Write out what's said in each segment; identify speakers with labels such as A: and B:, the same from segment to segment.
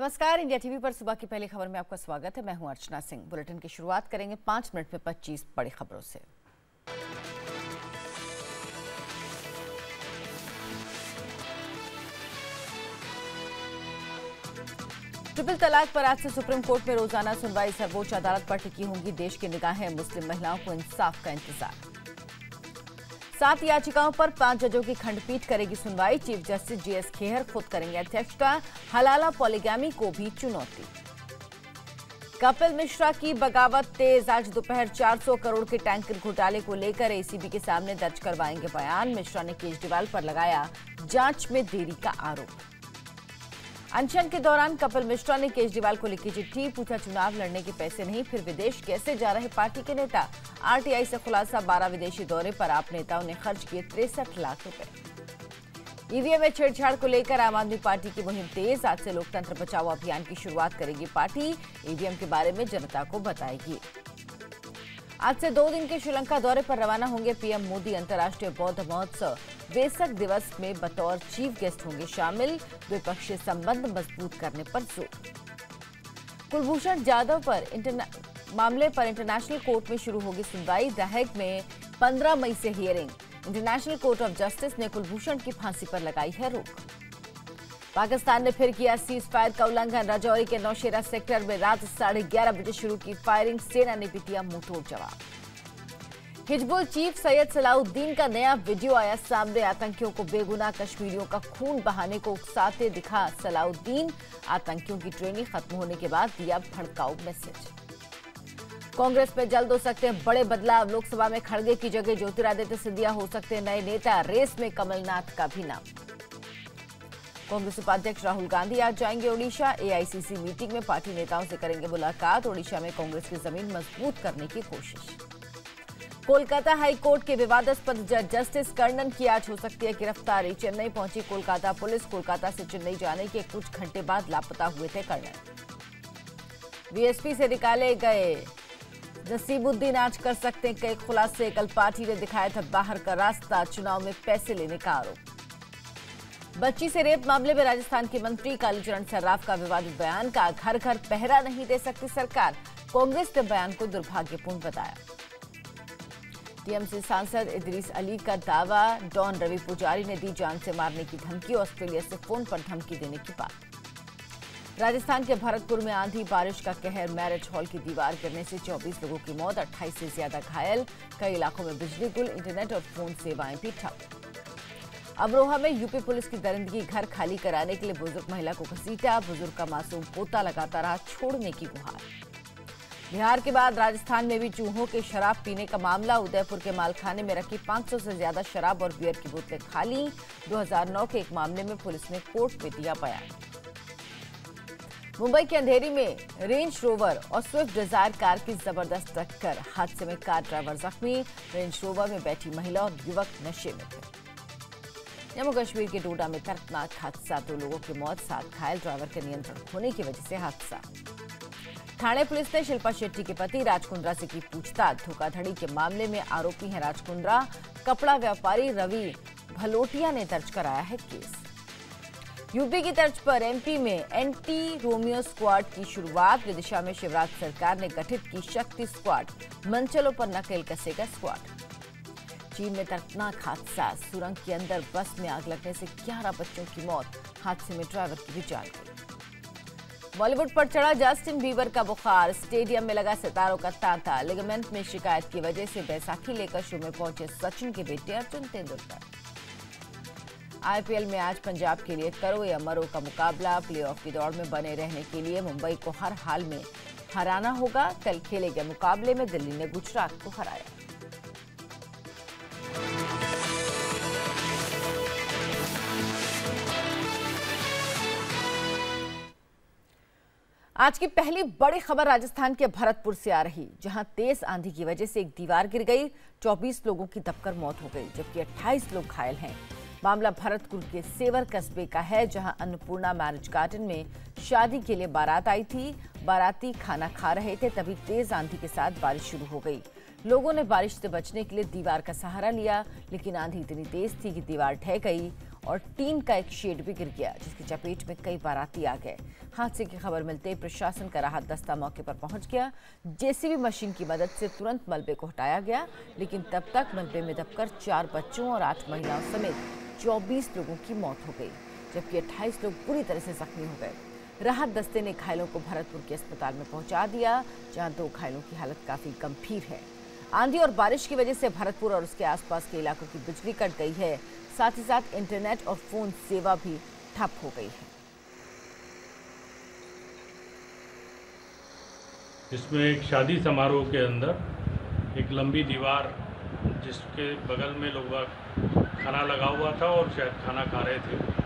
A: नमस्कार, India TV पर सुबह की पहली खबर में आपका स्वागत है। मैं हूं अर्चना सिंह। बुलेटिन की शुरुआत करेंगे 5 मिनट में 25 बड़ी खबरों से। ट्रिपल तलाक पर आज से सुप्रीम कोर्ट में रोजाना सुनवाई। सर्वोच्च अदालत पर टिकी होंगी देश की निगाहें। मुस्लिम महिलाओं को इंसाफ का इंतजार। 7 याचिकाओं पर 5 जजों की खंडपीठ करेगी सुनवाई। चीफ जस्टिस जीएस खेहर खुद करेंगे अध्यक्षता। हलाला पॉलीगैमी को भी चुनौती। कपिल मिश्रा की बगावत तेज। आज दोपहर 400 करोड़ के टैंकर घोटाले को लेकर एसीबी के सामने दर्ज करवाएंगे बयान। मिश्रा ने केजरीवाल पर लगाया जांच में देरी का आरोप। अनशन के दौरान कपिल मिश्रा ने केजरीवाल को लिखी चिट्ठी। पूछा, चुनाव लड़ने के पैसे नहीं, फिर विदेश कैसे जा रहे पार्टी के नेता। आरटीआई से खुलासा, 12 विदेशी दौरे पर आप नेताओं ने खर्च किए 63 लाख रुपए। ईवीएम में छेड़छाड़ को लेकर आम आदमी पार्टी की मुहिम तेज। आज से लोकतंत्र बचाओ अभियान की शुरुआत करेगी पार्टी। ईवीएम के बारे में जनता को बताएगी। आज से 2 दिन के श्रीलंका दौरे पर रवाना होंगे पीएम मोदी। अंतर्राष्ट्रीय बौद्ध महोत्सव वेसक दिवस में बतौर चीफ गेस्ट होंगे शामिल। द्विपक्षीय संबंध मजबूत करने पर जोर। कुलभूषण जाधव पर मामले पर इंटरनेशनल कोर्ट में शुरू होगी सुनवाई। द हेग में 15 मई से hearing. International court of justice ने कुलभूषण की फांसी पर लगाई है रोक। पाकिस्तान ने फिर किया सीज फायर का उल्लंघन। राजौरी के नौशेरा सेक्टर में रात 11:30 बजे शुरू की फायरिंग। सेना ने भी दिया मुंहतोड़ जवाब। हिजबुल चीफ सैयद सलाउद्दीन का नया वीडियो आया सामने। आतंकियों को बेगुनाह कश्मीरियों का खून बहाने को उकसाते दिखा सलाउद्दीन। आतंकियों की ट्रेनिंग खत्म होने के बाद दिया भड़काऊ मैसेज। कांग्रेस में जल्द हो सकते हैं बड़े बदलाव। लोकसभा में खड़गे की जगह ज्योतिरादित्य सिंधिया हो सकते हैं नए नेता। रेस में कमलनाथ का भी नाम। कांग्रेस उपाध्यक्ष राहुल गांधी आज जाएंगे ओडिशा। एआईसीसी मीटिंग में पार्टी नेताओं से करेंगे मुलाकात। ओडिशा में कांग्रेस की जमीन मजबूत करने की कोशिश। कोलकाता हाई कोर्ट के विवादास्पद जज जस्टिस कर्णन की आज हो सकती है गिरफ्तारी। चेन्नई पहुंची कोलकाता पुलिस। कोलकाता से चेन्नई जाने के कुछ घंटे बाद लापता हुए थे कर्णन। बीएसपी से निकाले गए नसीबुद्दीन आज कर सकते हैं कई खुलासे। कल पार्टी ने दिखाया था बाहर का रास्ता। चुनाव में पैसे लेने का आरोप। बच्ची से रेप मामले में राजस्थान के मंत्री कालीचरण सर्राफ का विवादित बयान। का घर घर पहरा नहीं दे सकती सरकार। कांग्रेस ने बयान को दुर्भाग्यपूर्ण बताया। टीएमसी सांसद इदरीस अली का दावा। डॉन रवि पुजारी ने दी जान से मारने की धमकी। ऑस्ट्रेलिया से फोन पर धमकी देने की बात। राजस्थान के भरतपुर में आंधी बारिश का कहर। मैरिज हॉल की दीवार गिरने से 24 लोगों की मौत, 28 से ज्यादा घायल। कई इलाकों में बिजली गुल, इंटरनेट और फोन सेवाएं भी ठप। अमरोहा में यूपी पुलिस की दरिंदगी। घर खाली कराने के लिए बुजुर्ग महिला को घसीटा। बुजुर्ग का मासूम पोता लगाता रहा छोड़ने की गुहार। बिहार के बाद राजस्थान में भी चूहों के शराब पीने का मामला। उदयपुर के मालखाने में रखी 500 से ज्यादा शराब और बियर की बोतलें खाली। 2009 के एक मामले में पुलिस ने कोर्ट में दिया बयान। मुंबई के अंधेरी में रेंज रोवर और स्विफ्ट डिजायर कार की जबरदस्त टक्कर। हादसे में कार ड्राइवर जख्मी। रेंज रोवर में बैठी महिला और युवक नशे में थे। जम्मू कश्मीर के डोडा में दर्दनाक हादसा। 2 लोगों की मौत, 7 घायल। ड्राइवर के नियंत्रण खोने की वजह से हादसा। ठाणे पुलिस ने शिल्पा शेट्टी के पति राज कुंद्रा से की पूछताछ। धोखाधड़ी के मामले में आरोपी है राज कुंद्रा। कपड़ा व्यापारी रवि भलोटिया ने दर्ज कराया है केस। यूपी की तर्ज पर एमपी में एंटी रोमियो स्क्वाड की शुरुआत। विदिशा में शिवराज सरकार ने गठित की शक्ति स्क्वाड। मंचलों पर नकेल कसेगा स्क्वाड। चीन में दर्दनाक हादसा। सुरंग के अंदर बस में आग लगने से 11 बच्चों की मौत। हादसे में ड्राइवर की भी जान गई। बॉलीवुड पर चढ़ा जस्टिन बीबर का बुखार। स्टेडियम में लगा सितारों का तांता। लिगामेंट में शिकायत की वजह से बैसाखी लेकर शो में पहुंचे सचिन के बेटे अर्जुन तेंदुलकर। आईपीएल में आज पंजाब के लिए करो या मरो का मुकाबला। प्लेऑफ की दौड़ में बने रहने के लिए मुंबई को हर हाल में हराना होगा। कल खेले गए मुकाबले में दिल्ली ने गुजरात को हराया। आज की पहली बड़ी खबर राजस्थान के भरतपुर से आ रही, जहां तेज आंधी की वजह से एक दीवार गिर गई। 24 लोगों की दबकर मौत हो गई, जबकि 28 लोग घायल हैं। मामला भरतपुर के सेवर कस्बे का है, जहां अन्नपूर्णा मैरिज गार्डन में शादी के लिए बारात आई थी। बाराती खाना खा रहे थे, तभी तेज आंधी के साथ बारिश शुरू हो गई। लोगों ने बारिश से बचने के लिए दीवार का सहारा लिया, लेकिन आंधी इतनी तेज थी कि दीवार ढह गई और टीन का एक शेड भी गिर गया, जिसकी चपेट में कई बाराती आ गए। हादसे की खबर मिलते ही प्रशासन का राहत दस्ता मौके पर पहुंच गया। जेसीबी मशीन की मदद से तुरंत मलबे को हटाया गया, लेकिन तब तक मलबे में दबकर 4 बच्चों और 8 महिलाओं समेत 24 लोगों की मौत हो गई, जबकि 28 लोग बुरी तरह से जख्मी हो गए। राहत दस्ते ने घायलों को भरतपुर के अस्पताल में पहुंचा दिया, जहां 2 घायलों की हालत काफी गंभीर है। आंधी और बारिश की वजह से भरतपुर और उसके आसपास के इलाकों की बिजली कट गई है, साथ ही साथ इंटरनेट और फोन सेवा भी ठप हो गई है।
B: इसमें एक शादी समारोह के अंदर एक लंबी दीवार, जिसके बगल में लोग खाना लगा हुआ था और शायद खाना खा रहे थे।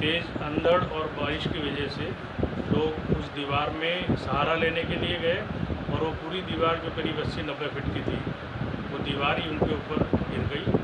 B: तेज़ अंधड़ और बारिश की वजह से लोग उस दीवार में सहारा लेने के लिए गए और वो पूरी दीवार जो करीब 80-90 फीट की थी, वो दीवार ही उनके ऊपर गिर गई।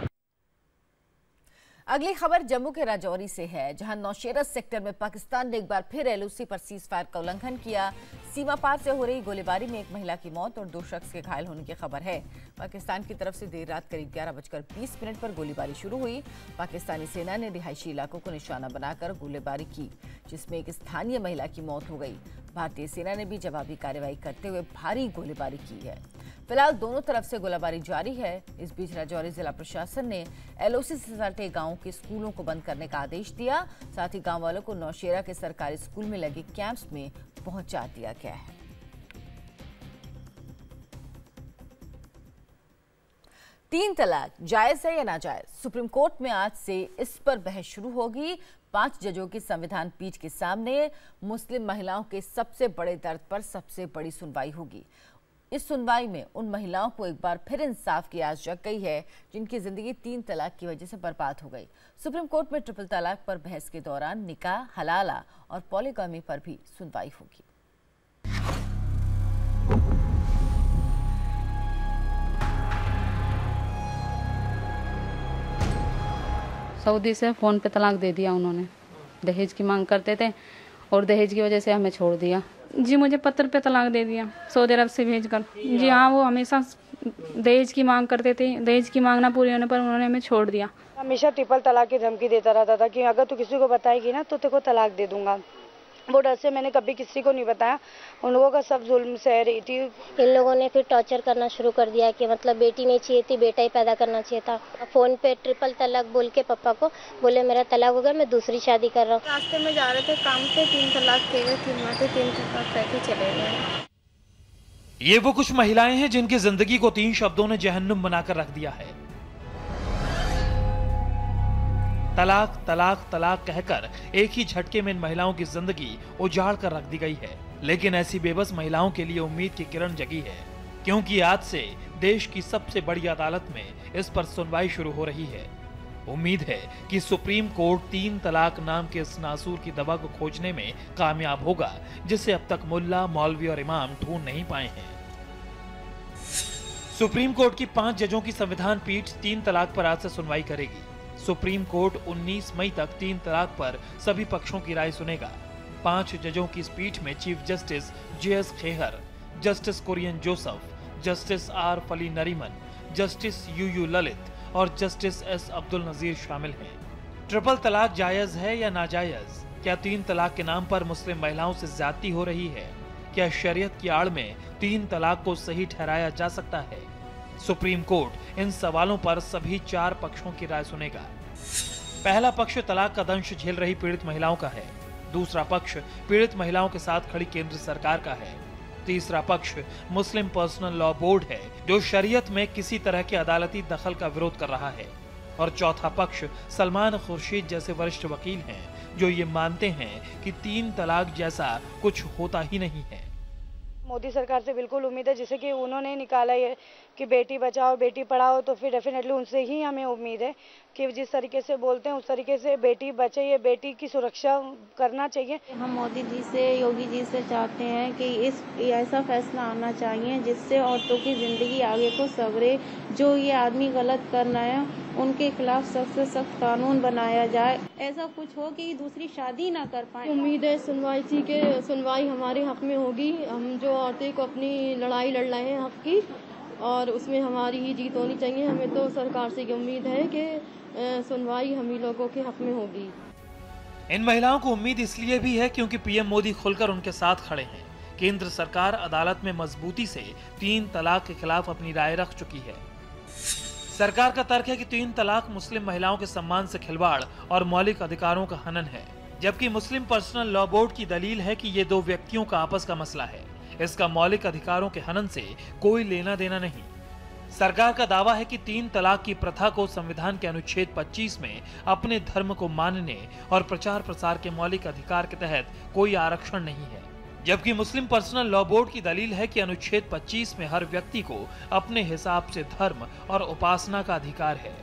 A: अगली खबर जम्मू के राजौरी से है, जहां नौशेरा सेक्टर में पाकिस्तान ने एक बार फिर एलओसी पर सीज फायर का उल्लंघन किया। सीमा पार से हो रही गोलीबारी में एक महिला की मौत और 2 शख्स के घायल होने की खबर है। पाकिस्तान की तरफ से देर रात करीब 11:20 पर गोलीबारी शुरू हुई। पाकिस्तानी सेना ने रिहायशी इलाकों को निशाना बनाकर गोलीबारी की, जिसमें एक स्थानीय महिला की मौत हो गई। भारतीय सेना ने भी जवाबी कार्रवाई करते हुए भारी गोलीबारी की है। फिलहाल दोनों तरफ से गोलीबारी जारी है। इस बीच राजौरी जिला प्रशासन ने एलओसी से सटे गांवों के स्कूलों को बंद करने का आदेश दिया। साथ ही गांव वालों को नौशेरा के सरकारी स्कूल में लगे कैंप्स में पहुंचा दिया गया है। तीन तलाक जायज है या नाजायज? सुप्रीम कोर्ट में आज से इस पर बहस शुरू होगी। 5 जजों की संविधान पीठ के सामने मुस्लिम महिलाओं के सबसे बड़े दर्द पर सबसे बड़ी सुनवाई होगी। इस सुनवाई में उन महिलाओं को एक बार फिर इंसाफ की आस जग गई है, जिनकी जिंदगी 3 तलाक की वजह से बर्बाद हो गई। सुप्रीम कोर्ट में ट्रिपल तलाक पर बहस के दौरान निकाह, हलाला और पॉलीगामी पर भी सुनवाई होगी।
C: सऊदी से फ़ोन पे तलाक दे दिया उन्होंने। दहेज की मांग करते थे और दहेज की वजह से हमें छोड़ दिया। जी, मुझे पत्र पे तलाक दे दिया सऊदी अरब से भेजकर। जी हाँ, वो हमेशा दहेज की मांग करते थे। दहेज की मांग ना पूरी होने पर उन्होंने हमें छोड़ दिया।
D: हमेशा ट्रिपल तलाक की धमकी देता रहता था कि अगर तू किसी को बताएगी ना तो तेरे को तलाक दे दूंगा। वो डर से मैंने कभी किसी को नहीं बताया। उन लोगों का सब जुल्म सह रही थी।
E: इन लोगों ने फिर टॉर्चर करना शुरू कर दिया कि मतलब बेटी नहीं चाहिए थी, बेटा ही पैदा करना चाहिए था। फोन पे ट्रिपल तलाक बोल के पापा को बोले मेरा तलाक हो गया, मैं दूसरी शादी कर रहा हूँ।
F: रास्ते में जा रहे थे काम पे, 3 तलाक के गए, 3 माते 3 तलाक करके चले गए।
G: ये वो कुछ महिलाएं हैं जिनकी जिंदगी को 3 शब्दों ने जहन्नुम बनाकर रख दिया है। तलाक तलाक तलाक कहकर एक ही झटके में इन महिलाओं की जिंदगी उजाड़ कर रख दी गई है। लेकिन ऐसी बेबस महिलाओं के लिए उम्मीद की किरण जगी है, क्योंकि आज से देश की सबसे बड़ी अदालत में इस पर सुनवाई शुरू हो रही है। उम्मीद है कि सुप्रीम कोर्ट 3 तलाक नाम के इस नासूर की दवा को खोजने में कामयाब होगा, जिसे अब तक मुल्ला, मौलवी और इमाम ढूंढ नहीं पाए हैं। सुप्रीम कोर्ट की 5 जजों की संविधान पीठ 3 तलाक पर आज से सुनवाई करेगी। सुप्रीम कोर्ट 19 मई तक 3 तलाक पर सभी पक्षों की राय सुनेगा। 5 जजों की इस पीठ में chief justice JS Khehar, justice Kurian Joseph, justice R Fali Nariman, justice UU Lalit और जस्टिस S अब्दुल नजीर शामिल हैं। ट्रिपल तलाक जायज है या नाजायज? क्या 3 तलाक के नाम पर मुस्लिम महिलाओं से ज्यादती हो रही है? क्या शरीयत की आड़ में 3 तलाक को सही ठहराया जा सकता है? सुप्रीम कोर्ट इन सवालों पर सभी 4 पक्षों की राय सुनेगा। पहला पक्ष तलाक का दंश झेल रही पीड़ित महिलाओं का है। दूसरा पक्ष पीड़ित महिलाओं के साथ खड़ी केंद्र सरकार का है। तीसरा पक्ष मुस्लिम पर्सनल लॉ बोर्ड है, जो शरीयत में किसी तरह के अदालती दखल का विरोध कर रहा है। और चौथा पक्ष सलमान खुर्शीद जैसे वरिष्ठ वकील हैं, जो ये मानते हैं कि 3 तलाक जैसा कुछ होता ही नहीं है।
D: मोदी सरकार से बिल्कुल उम्मीद है, जैसे कि उन्होंने निकाला है कि बेटी बचाओ बेटी पढ़ाओ, तो फिर डेफिनेटली उनसे ही हमें उम्मीद है कि जिस तरीके से बोलते हैं उस तरीके से बेटी बचे, ये बेटी की सुरक्षा करना चाहिए।
F: हम मोदी जी से, योगी जी से चाहते हैं कि ऐसा फैसला आना चाहिए जिससे औरतों की जिंदगी आगे को संवरे। जो ये आदमी गलत करना है उनके खिलाफ सख्त से सख्त कानून बनाया जाए। ऐसा कुछ हो कि दूसरी शादी ना कर पाए।
H: उम्मीद है सुनवाई हमारे हक में होगी। हम जो औरतें को अपनी लड़ाई लड़ रहे हैं हक की, और उसमें हमारी ही जीत होनी चाहिए। हमें तो सरकार से ये उम्मीद है कि सुनवाई हम ही लोगों के हक में होगी।
G: इन महिलाओं को उम्मीद इसलिए भी है क्योंकि पीएम मोदी खुलकर उनके साथ खड़े हैं। केंद्र सरकार अदालत में मजबूती से 3 तलाक के खिलाफ अपनी राय रख चुकी है। सरकार का तर्क है कि 3 तलाक मुस्लिम महिलाओं के सम्मान से खिलवाड़ और मौलिक अधिकारों का हनन है, जबकि मुस्लिम पर्सनल लॉ बोर्ड की दलील है कि ये 2 व्यक्तियों का आपस का मसला है, इसका मौलिक अधिकारों के हनन से कोई लेना देना नहीं। सरकार का दावा है कि 3 तलाक की प्रथा को संविधान के अनुच्छेद 25 में अपने धर्म को मानने और प्रचार प्रसार के मौलिक अधिकार के तहत कोई आरक्षण नहीं है, जबकि मुस्लिम पर्सनल लॉ बोर्ड की दलील है कि अनुच्छेद 25 में हर व्यक्ति को अपने हिसाब से धर्म और उपासना का अधिकार है।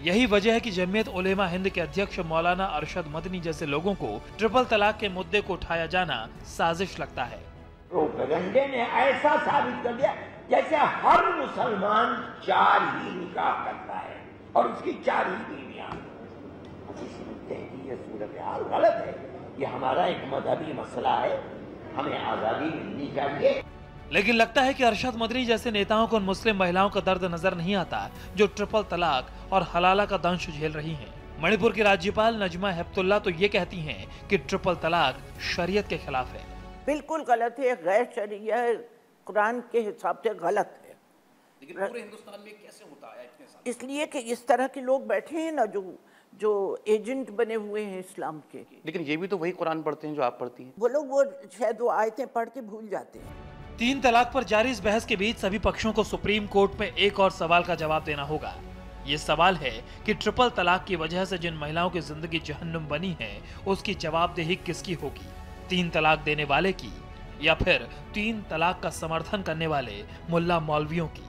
G: यही वजह है कि जमीयत उलेमा हिंद के अध्यक्ष मौलाना अरशद मदनी जैसे लोगों को ट्रिपल तलाक के मुद्दे को उठाया जाना साजिश लगता है।
I: प्रोपेगेंडे ने ऐसा साबित कर दिया जैसे हर मुसलमान 4 ही निकाह करता है और उसकी 4 ही बीवियां। ये सूरत हाल गलत है। ये हमारा एक मजहबी मसला है, हमें आजादी मिलनी चाहिए।
G: लेकिन लगता है कि अरशद मदनी जैसे नेताओं को उन मुस्लिम महिलाओं का दर्द नजर नहीं आता जो ट्रिपल तलाक और हलाला का दंश झेल रही हैं। मणिपुर की राज्यपाल नजमा हेपतुल्ला तो ये कहती हैं कि ट्रिपल तलाक शरीयत के खिलाफ है।
J: बिल्कुल गलत है, गैर शरीया कुरान के हिसाब से गलत है।
K: लेकिन पूरे हिंदुस्तान में कैसे होता है इतने साल?
J: इसलिए कि इस तरह के लोग बैठे हैं ना जो एजेंट बने हुए हैं इस्लाम के।
K: लेकिन ये भी तो वही कुरान पढ़ते हैं जो आप पढ़ती हैं।
J: वो लोग वो शायद वो आयतें पढ़ के भूल जाते हैं।
G: 3 तलाक पर जारी इस बहस के बीच सभी पक्षों को सुप्रीम कोर्ट में एक और सवाल का जवाब देना होगा। ये सवाल है कि ट्रिपल तलाक की वजह से जिन महिलाओं की जिंदगी जहन्नुम बनी है, उसकी जवाबदेही किसकी होगी? 3 तलाक देने वाले की या फिर 3 तलाक का समर्थन करने वाले मुल्ला मौलवियों की?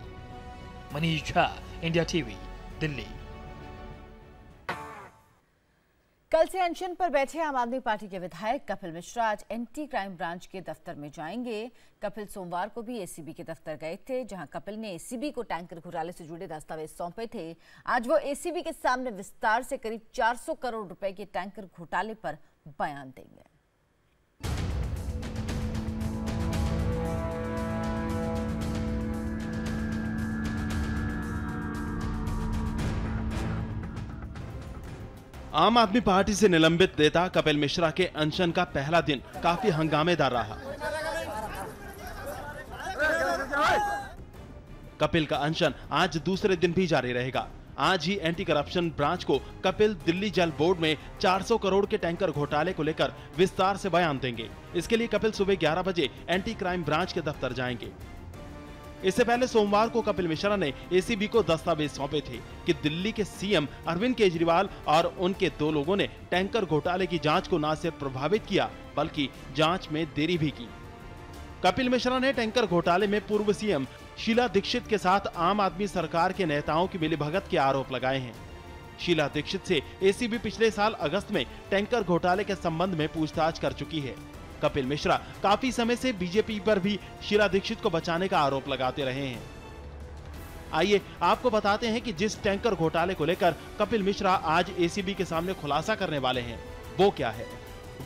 G: Manish Jha, India TV, Delhi.
A: कल से अनशन पर बैठे आम आदमी पार्टी के विधायक कपिल मिश्रा आज एंटी क्राइम ब्रांच के दफ्तर में जाएंगे। कपिल सोमवार को भी एसीबी के दफ्तर गए थे, जहां कपिल ने एसीबी को टैंकर घोटाले से जुड़े दस्तावेज सौंपे थे। आज वो एसीबी के सामने विस्तार से करीब 400 करोड़ रुपए के टैंकर घोटाले पर बयान देंगे।
L: आम आदमी पार्टी से निलंबित नेता कपिल मिश्रा के अनशन का पहला दिन काफी हंगामेदार रहा। कपिल का अनशन आज दूसरे दिन भी जारी रहेगा। आज ही एंटी करप्शन ब्रांच को कपिल दिल्ली जल बोर्ड में 400 करोड़ के टैंकर घोटाले को लेकर विस्तार से बयान देंगे। इसके लिए कपिल सुबह 11 बजे एंटी क्राइम ब्रांच के दफ्तर जाएंगे। इससे पहले सोमवार को कपिल मिश्रा ने एसीबी को दस्तावेज सौंपे थे कि दिल्ली के सीएम अरविंद केजरीवाल और उनके 2 लोगों ने टैंकर घोटाले की जांच को न सिर्फ प्रभावित किया बल्कि जांच में देरी भी की। कपिल मिश्रा ने टैंकर घोटाले में पूर्व सीएम शीला दीक्षित के साथ आम आदमी सरकार के नेताओं की मिलीभगत के आरोप लगाए हैं। शीला दीक्षित से एसीबी पिछले साल अगस्त में टैंकर घोटाले के संबंध में पूछताछ कर चुकी है। कपिल मिश्रा काफी समय से बीजेपी पर भी शीला दीक्षित को बचाने का आरोप लगाते रहे हैं। आइए आपको बताते हैं कि जिस टैंकर घोटाले को लेकर कपिल मिश्रा आज एसीबी के सामने खुलासा करने वाले हैं वो क्या है।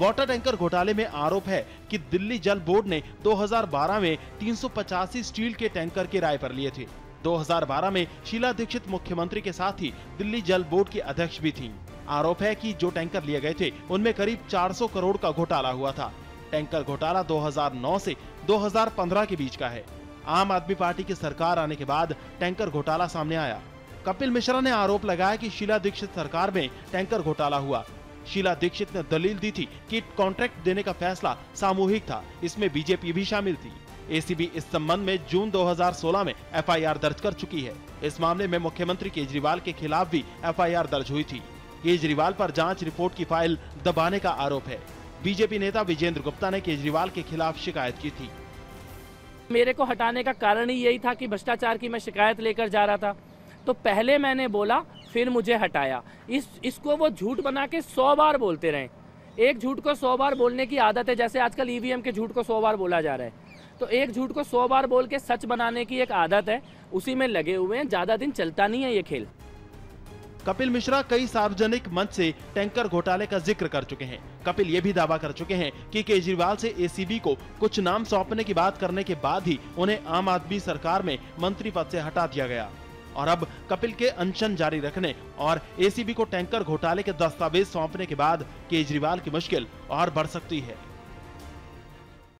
L: वाटर टैंकर घोटाले में आरोप है कि दिल्ली जल बोर्ड ने 2012 में 385 स्टील के टैंकर किराए पर लिए थे। 2012 में शीला दीक्षित मुख्यमंत्री के साथ ही दिल्ली जल बोर्ड की अध्यक्ष भी थीं। आरोप है कि जो टैंकर लिए गए थे उनमें करीब 400 करोड़ का घोटाला हुआ था। टैंकर घोटाला 2009 से 2015 के बीच का है। आम आदमी पार्टी की सरकार आने के बाद टैंकर घोटाला सामने आया। कपिल मिश्रा ने आरोप लगाया कि शीला दीक्षित सरकार में टैंकर घोटाला हुआ। शीला दीक्षित ने दलील दी थी कि कॉन्ट्रैक्ट देने का फैसला सामूहिक था, इसमें बीजेपी भी शामिल थी। एसीबी इस संबंध में जून 2016 में एफआईआर दर्ज कर चुकी है। इस मामले में मुख्यमंत्री केजरीवाल के खिलाफ भी एफआईआर दर्ज हुई थी। केजरीवाल पर जांच रिपोर्ट की फाइल दबाने का आरोप है। बीजेपी नेता विजेंद्र गुप्ता ने केजरीवाल के खिलाफ शिकायत की थी।
M: मेरे को हटाने का कारण ही यही था कि भ्रष्टाचार की मैं शिकायत लेकर जा रहा था, तो पहले मैंने बोला फिर मुझे हटाया। इसको वो झूठ बना के 100 बार बोलते रहे। एक झूठ को 100 बार बोलने की आदत है, जैसे आजकल ईवीएम के झूठ को 100 बार बोला जा रहा है, तो एक झूठ को 100 बार बोल के सच बनाने की एक आदत है, उसी में लगे हुए हैं। ज्यादा दिन चलता नहीं है ये खेल।
L: कपिल मिश्रा कई सार्वजनिक मंच से टैंकर घोटाले का जिक्र कर चुके हैं। कपिल ये भी दावा कर चुके हैं कि केजरीवाल से एसीबी को कुछ नाम सौंपने की बात करने के बाद ही उन्हें आम आदमी सरकार में मंत्री पद से हटा दिया गया। और अब कपिल के अनशन जारी रखने और एसीबी को टैंकर घोटाले के दस्तावेज सौंपने के बाद केजरीवाल की मुश्किल और बढ़ सकती है।